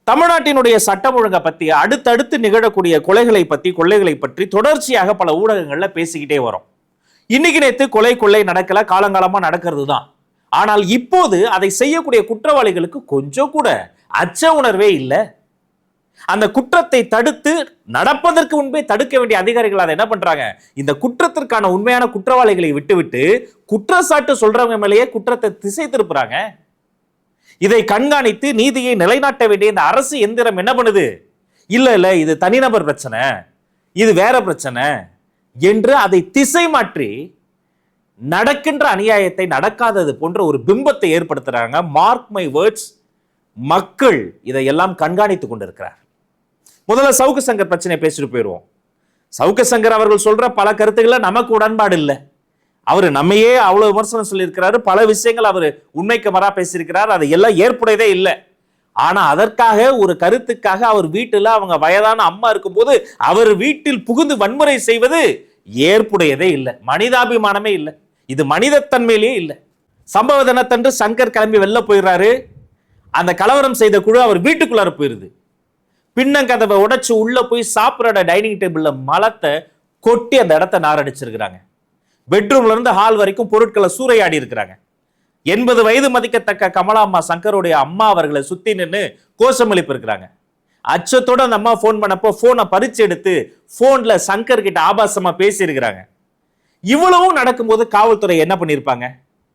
தமிழ்நாட்டினுடைய சட்டம் ஒழுங்கை பத்தி அடுத்தடுத்து நிகழக்கூடிய கொலைகளை பத்தி கொள்ளைகளை பற்றி தொடர்ச்சியாக பல ஊடகங்கள்ல பேசிக்கிட்டே வரும். இன்னைக்கு நேத்து கொலை நடக்கல, காலங்காலமா நடக்கிறது தான். ஆனால் இப்போது அதை செய்யக்கூடிய குற்றவாளிகளுக்கு கொஞ்சம் கூட அச்ச உணர்வே இல்லை. அந்த குற்றத்தை தடுத்து நடப்பதற்கு முன்பே தடுக்க வேண்டிய அதிகாரிகள் அதை என்ன பண்றாங்க, இந்த குற்றத்திற்கான உண்மையான குற்றவாளிகளை விட்டுவிட்டு குற்றச்சாட்டு சொல்றவங்க மேலேயே குற்றத்தை திசை திருப்புறாங்க. இதை கண்காணித்து நீதியை நிலைநாட்ட வேண்டிய இந்த அரசு எந்திரம் என்ன பண்ணுது, இல்ல இது தனிநபர் பிரச்சனை, இது வேற பிரச்சனை என்று அதை திசை மாற்றி நடக்கின்ற அநியாயத்தை நடக்காதது போன்ற ஒரு பிம்பத்தை ஏற்படுத்துறாங்க. மார்க் மை வேர்ட்ஸ், மக்கள் இதையெல்லாம் கண்காணித்துக் கொண்டிருக்கிறார். முதல்ல சவுக்கு சங்கர் பிரச்சனை பேசிட்டு போயிடுவோம். சவுக்கு சங்கர் அவர்கள் சொல்ற பல கருத்துக்களை நமக்கு உடன்பாடு இல்லை. அவரு நம்மையே அவ்வளவு விமர்சனம் சொல்லியிருக்கிறாரு, பல விஷயங்கள் அவர் உண்மைக்கு மாறா பேசியிருக்கிறார், அது எல்லாம் ஏற்புடையதே இல்லை. ஆனா அதற்காக ஒரு கருத்துக்காக அவர் வீட்டுல அவங்க வயதான அம்மா இருக்கும்போது அவர் வீட்டில் புகுந்து வன்முறை செய்வது ஏற்புடையதே இல்லை, மனிதாபிமானமே இல்லை, இது மனிதத்தன்மையிலேயே இல்லை. சம்பவ தினத்தன்று சங்கர் கிளம்பி வெளில போயிடுறாரு. அந்த கலவரம் செய்த குழு அவர் வீட்டுக்குள்ளார போயிருது. பின்னங்கதவை உடைச்சு உள்ள போய் சாப்பிட்ற டைனிங் டேபிள்ல மலத்தை கொட்டி அந்த இடத்த நாரடிச்சிருக்கிறாங்க. பெட்ரூம்ல இருந்து ஹால் வரைக்கும் பொருட்களை சூறையாடி இருக்கிறாங்க. 80 வயது மதிக்கத்தக்க கமலா அம்மா சங்கருடைய அம்மா அவர்களை சுத்தி நின்று கோஷம் எழுப்பி இருக்கிறாங்க. அச்சத்தோட அந்த அம்மா போன் பண்ணப்போ போனை பறிச்சு எடுத்து போன்ல சங்கர் கிட்ட ஆபாசமா பேசி இருக்கிறாங்க. இவ்வளவும் நடக்கும்போது காவல்துறை என்ன பண்ணிருப்பாங்க,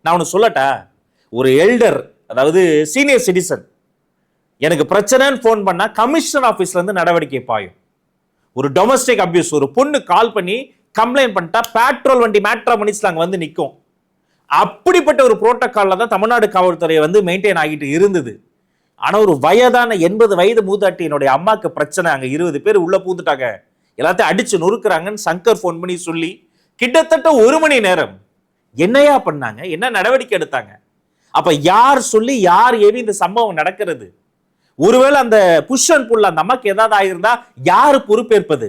நான் ஒன்னு சொல்லட்டா, ஒரு எல்டர், அதாவது சீனியர் சிட்டிசன் எனக்கு பிரச்சனைன்னு போன் பண்ணா கமிஷனர் ஆபீஸ்ல இருந்து நடவடிக்கை பாயும். ஒரு டொமஸ்டிக் அபியூஸ், ஒரு பொண்ணு கால் பண்ணி கம்ப்ளைண்ட் பண்ணிட்டா பேட்ரோல் வண்டி மேட்ரா மினிட்ஸ்ல அங்க வந்து நிற்கும். அப்படிப்பட்ட ஒரு புரோட்டோகால்ல தான் தமிழ்நாடு காவல்துறை வந்து மெயின்டைன் ஆகிட்டு இருந்தது. ஆனா ஒரு வயதான 80 வயது மூதாட்டியினுடைய அம்மாக்கு பிரச்சனை, அங்க 20 பேர் உள்ள பூந்துட்டாங்க, எல்லாத்தையும் அடிச்சு நொறுக்குறாங்கன்னு சங்கர் போன் பண்ணி சொல்லி கிட்டத்தட்ட 1 மணி நேரம் என்னையா பண்ணாங்க, என்ன நடவடிக்கை எடுத்தாங்க? அப்ப யார் சொல்லி யார் ஏவி இந்த சம்பவம் நடக்கிறது? ஒருவேளை அந்த புஷ் அண்ட் புல் அந்த அம்மாக்கு ஏதாவது ஆயிருந்தா யாரு பொறுப்பேற்பது?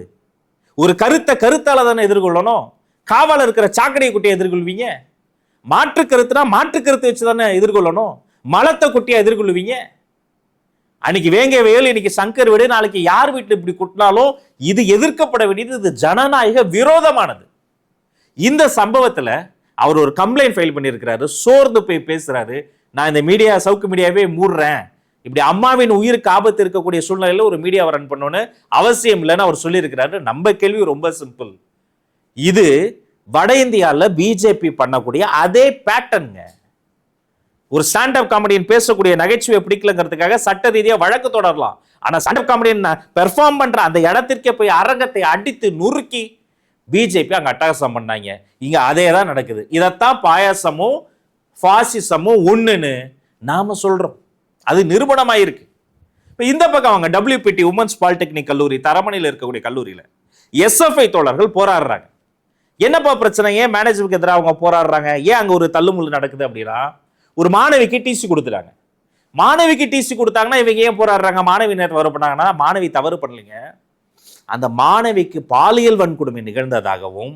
ஒரு கருத்தால தானே எதிர்கொள்ளணும். காவல இருக்கிற சாக்கடை குட்டியை எதிர்கொள்வீங்க, மாற்று கருத்துனா மாற்று கருத்து வச்சு தானே எதிர்கொள்ளணும். மலத்தை குட்டியா எதிர்கொள்வீங்க. அன்னைக்கு வேங்க வேல், இன்னைக்கு சங்கர் வீடு, நாளைக்கு யார் வீட்டில் இப்படி குட்டினாலும் இது எதிர்க்கப்பட வேண்டியது, இது ஜனநாயக விரோதமானது. இந்த சம்பவத்துல அவர் ஒரு கம்ப்ளைண்ட் ஃபைல் பண்ணியிருக்கிறாரு, சோர்ந்து போய் பேசுறாரு, நான் இந்த மீடியா சவுக்கு மீடியாவே மூடுறேன், இப்படி அம்மாவின் உயிருக்கு ஆபத்து இருக்கக்கூடிய சூழ்நிலையில ஒரு மீடியாவை ரன் பண்ணணும்னு அவசியம் இல்லைன்னு அவர் சொல்லியிருக்கிறாரு. நம்ம கேள்வி ரொம்ப சிம்பிள், இது வட இந்தியாவில் பிஜேபி பண்ணக்கூடிய அதே பேட்டர்னுங்க. ஒரு ஸ்டாண்டப் காமெடியன் பேசக்கூடிய நகைச்சுவை பிடிக்கலங்கிறதுக்காக சட்ட ரீதியா வழக்கு தொடரலாம். ஆனா ஸ்டாண்டப் காமெடியன் பெர்ஃபார்ம் பண்ற அந்த இடத்திற்கே போய் அரங்கத்தை அடித்து நுறுக்கி பிஜேபி அங்க அட்டகாசம் பண்ணாங்க. இங்க அதே தான் நடக்குது. இதைத்தான் பாயாசமும் பாசிசமும் ஒண்ணுன்னு நாம சொல்றோம். அது நிரூபணமாயிருக்கு. இப்ப இந்த பக்கம் அவங்க WPT உமன்ஸ் பாலிடெக்னிக் கல்லூரி தரமணியில் இருக்கக்கூடிய கல்லூரியில SFI தோழர்கள் போராடுறாங்க. என்னப்பா பிரச்சனை, ஏன் மேனேஜருக்கு எதிராக அவங்க போராடுறாங்க, ஏன் அங்க ஒரு தள்ளுமுள்ளு நடக்குது அப்படின்னா, ஒரு மாணவிக்கு டிசி கொடுத்துட்டாங்க. மாணவிக்கு டிசி கொடுத்தாங்கன்னா இவங்க ஏன் போராடுறாங்க, மாணவி நேற்று வர பண்ணாங்கன்னா, மாணவி தவறு பண்ணலைங்க, அந்த மாணவிக்கு பாலியல் வன்கொடுமை நிகழ்ந்ததாகவும்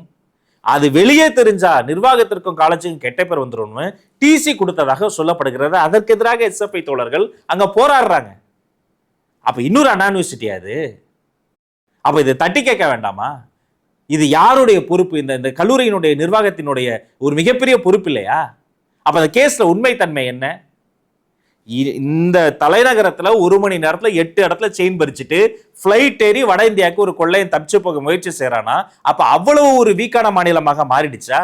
அது வெளியே தெரிஞ்சா நிர்வாகத்திற்கும் காலேஜுக்கும் கெட்ட பேர் வந்துடும் டிசி கொடுத்ததாக சொல்லப்படுகிறது. அதற்கு எதிராக SFI தோழர்கள் அங்க போராடுறாங்க. அப்ப இன்னொரு அண்ணா யூனிவர்சிட்டியா அது? அப்ப இதை தட்டி கேட்க வேண்டாமா? இது யாருடைய பொறுப்பு? இந்த கல்லூரியினுடைய நிர்வாகத்தினுடைய ஒரு மிகப்பெரிய பொறுப்பு இல்லையா? அப்ப அந்த கேஸ்ல உண்மைத்தன்மை என்ன? இந்த தலைநகரத்துல 1 மணி நேரத்துல 8 இடத்துல செயின் பறிச்சுட்டு பிளைட் ஏறி வட இந்தியாவுக்கு ஒரு கொள்ளையன் தப்பிச்சு போக முயற்சி செய்யறானா, அப்ப அவ்வளவு ஒரு வீக்கான மாநிலமாக மாறிடுச்சா?